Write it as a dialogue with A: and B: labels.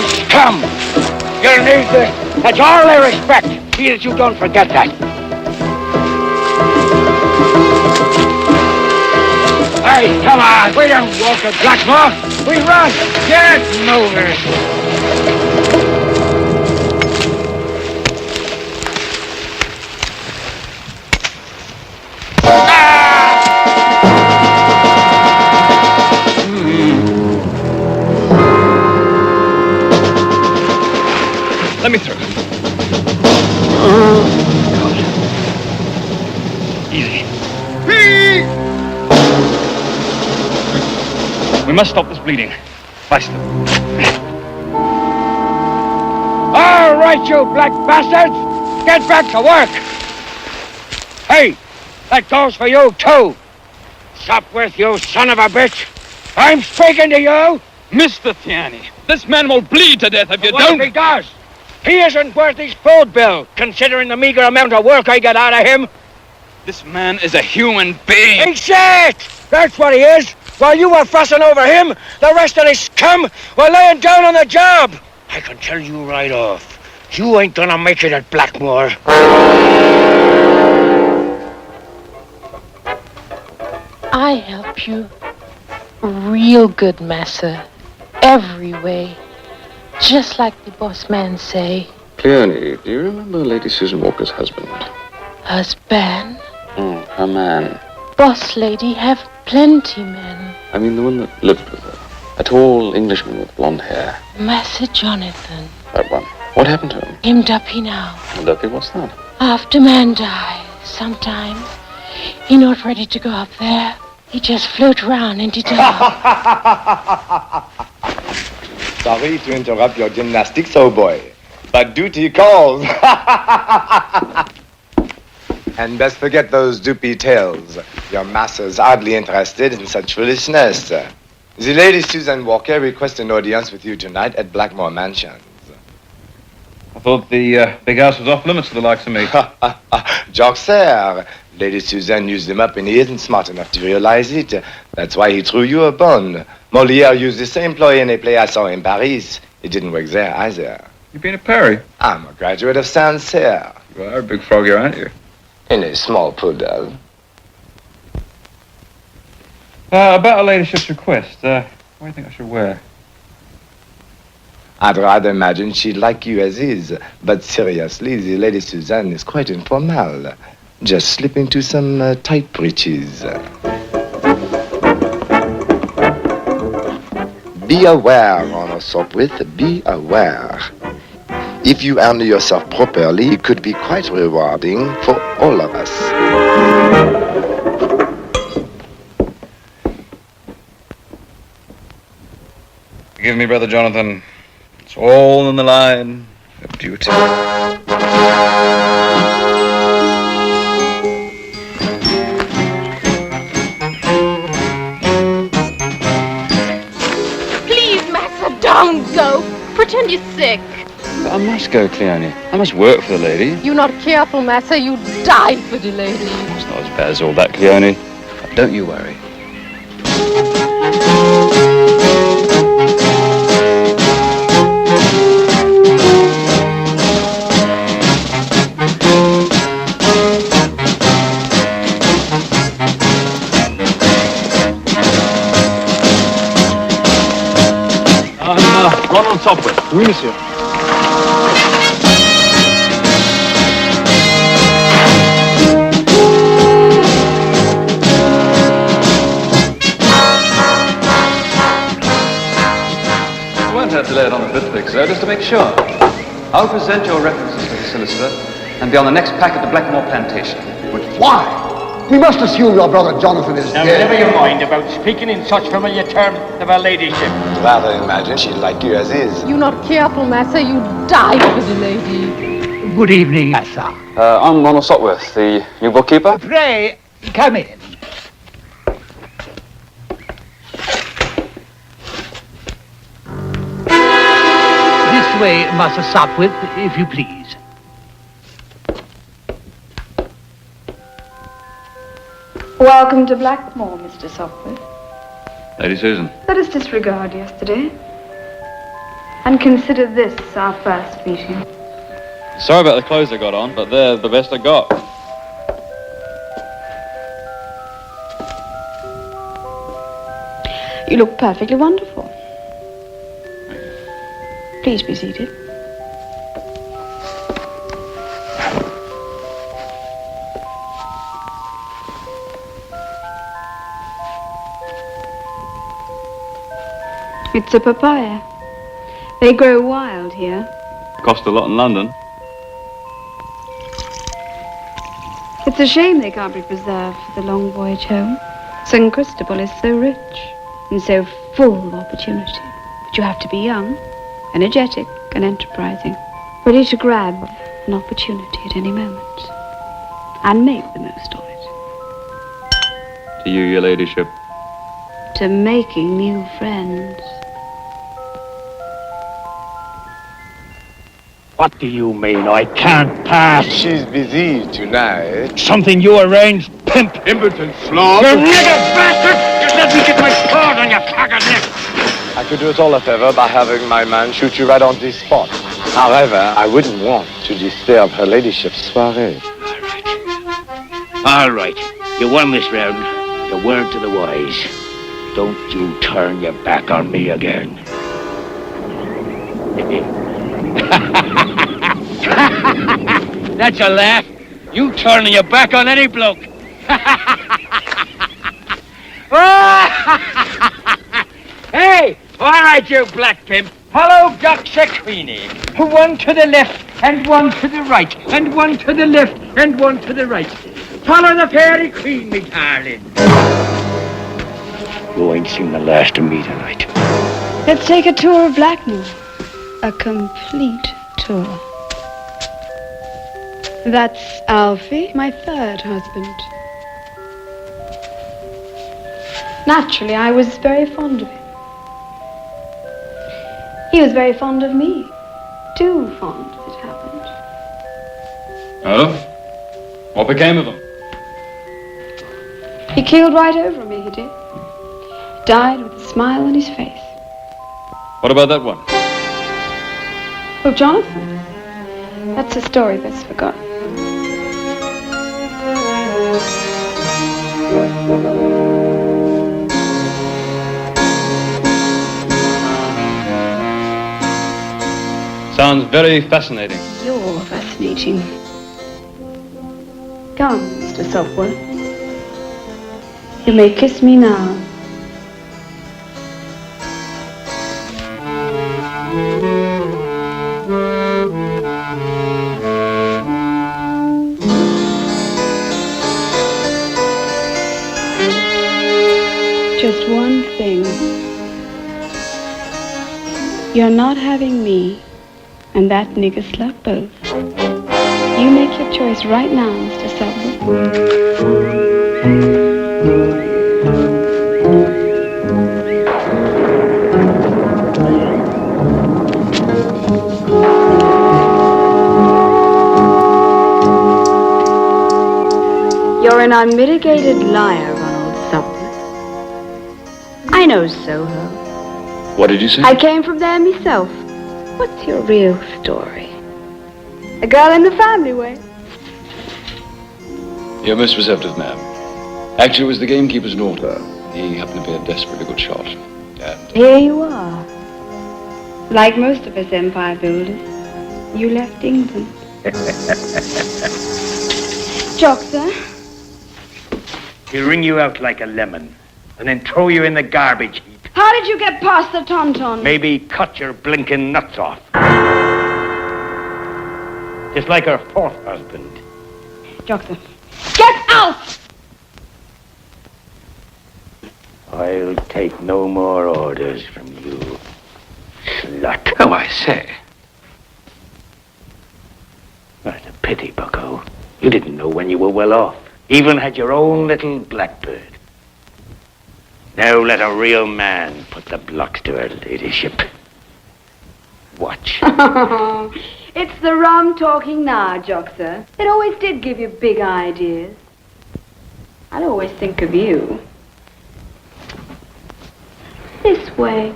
A: You scum! You'll need this. That's all I respect. See that you don't forget that. Hey, come on. We don't walk at Blackmore. We run. Get moving.
B: Let me through. Easy. We must stop this bleeding. Faster.
A: All right, you black bastards. Get back to work. Hey, that goes for you, too. Sopwith, you son of a bitch. I'm speaking to you.
B: Mr. Tiani, this man will bleed to death if you
A: Well,
B: don't.
A: if he does. He isn't worth his food bill, considering the meager amount of work I get out of him.
B: This man is a human being.
A: Exact! That's what he is. While you were fussing over him, the rest of this scum were laying down on the job. I can tell you right off, you ain't gonna make it at Blackmore.
C: I help you real good, massa. Every way. Just like the boss man say.
D: Clearly, do you remember Lady Susan Walker's husband?
C: Husband?
D: Her man.
C: Boss lady have plenty men.
D: I mean the one that lived with her. A tall Englishman with blonde hair.
C: Massa Jonathan.
D: That one. What happened to him?
C: Him duppy now.
D: Duppy, what's that?
C: After man die, sometimes he not ready to go up there. He just float around in the dark.
E: Sorry to interrupt your gymnastics, old boy, but duty calls. And best forget those doopy tales. Your master's hardly interested in such foolishness. The Lady Susan Walker requests an audience with you tonight at Blackmore Mansions.
B: I thought the big house was off limits to the likes of me.
E: Jacques, sir. Lady Susan used him up and he isn't smart enough to realize it. That's why he threw you a bone. Molière used the same ploy in a play I saw in Paris. It didn't work there either.
B: You've been at Perry?
E: I'm a graduate of Saint-Cyr.
B: You are a big frog here, aren't you?
E: In a small poodle.
B: About her ladyship's request, what do you think I should wear?
E: I'd rather imagine she'd like you as is. But seriously, the Lady Suzanne is quite informal. Just slip into some tight breeches. Be aware, Honor Sopwith, be aware. If you handle yourself properly, it could be quite rewarding for all of us.
B: Forgive me, Brother Jonathan. It's all in the line of duty.
C: Please, massa, don't go. Pretend you're sick.
D: But I must go, Cleone. I must work for the lady.
C: You not careful, massa, you die for the lady.
D: It's not as bad as all that, Cleone. Don't you worry.
B: Ronald Sopwith.
F: Oui, monsieur.
G: You won't have to lay it on a bit thick, sir, just to make sure. I'll present your references to the solicitor and be on the next pack at the Blackmore plantation.
F: But why? We must assume your brother Jonathan is
A: Now,
F: dead.
A: never you mind about speaking in such familiar terms of her ladyship.
E: I'd rather imagine she'd like you as is.
C: You not careful, massa, you die for the lady.
H: Good evening, sir.
D: I'm Ronald Sopwith, the new bookkeeper.
H: Pray, come in. This way, Master Sopwith, if you please.
I: Welcome to Blackmore, Mr. Sopwith.
B: Lady Susan.
I: Let us disregard yesterday. And consider this our first meeting.
G: Sorry about the clothes I got on, but they're the best I got.
I: You look perfectly wonderful. Please be seated. It's a papaya. They grow wild here.
G: Cost a lot in London.
I: It's a shame they can't be preserved for the long voyage home. St. Cristobal is so rich and so full of opportunity. But you have to be young, energetic, and enterprising, ready to grab an opportunity at any moment and make the most of it.
G: To you, your ladyship.
I: To making new friends.
A: What do you mean I can't pass?
E: She's busy tonight.
A: Something you arranged, pimp.
E: Impotent slob.
A: You nigger bastard! Just let me get my claws on your cocked neck.
E: I could do us all a favor by having my man shoot you right on this spot. However, I wouldn't want to disturb her ladyship's soiree.
A: All right. You won this round. The word to the wise. Don't you turn your back on me again. That's a laugh. You turning your back on any bloke. Hey, all right, you black pimp. Hello, Dr. Queenie. One to the left, and one to the right, and one to the left, and one to the right. Follow the fairy queen, me darling. You ain't seen the last of me tonight.
I: Let's take a tour of Blackmore. A complete tour. That's Alfie, my third husband. Naturally, I was very fond of him. He was very fond of me. Too fond, it happened.
G: Oh? What became of him?
I: He keeled right over me, he did. Died with a smile on his face.
G: What about that one?
I: Oh, Jonathan? That's a story best forgotten.
G: Sounds very fascinating.
I: You're fascinating. Come, Mr. Sopwell. You may kiss me now. Just one thing. You're not having me and that nigger slut both. You make your choice right now, Mr. Sopwell. You're an unmitigated liar, Ronald Sopwell. I know Soho.
G: What did you say?
I: I came from there myself. What's your real story? A girl in the family way.
B: You're most receptive, ma'am. Actually, it was the gamekeeper's daughter. He happened to be a desperately good shot. And
I: Here you are. Like most of us empire builders, you left England. Jock, sir?
A: He'll wring you out like a lemon, and then throw you in the garbage heap.
I: How did you get past the tauntaun?
A: Maybe cut your blinking nuts off. Just like her fourth husband.
I: Jock, sir. Get out!
A: I'll take no more orders from you, slut.
G: Oh, I say.
A: That's a pity, bucko. You didn't know when you were well off. Even had your own little blackbird. Now let a real man put the blocks to her ladyship. Watch.
I: It's the rum talking now, Jock, sir. It always did give you big ideas. I'd always think of you. This way.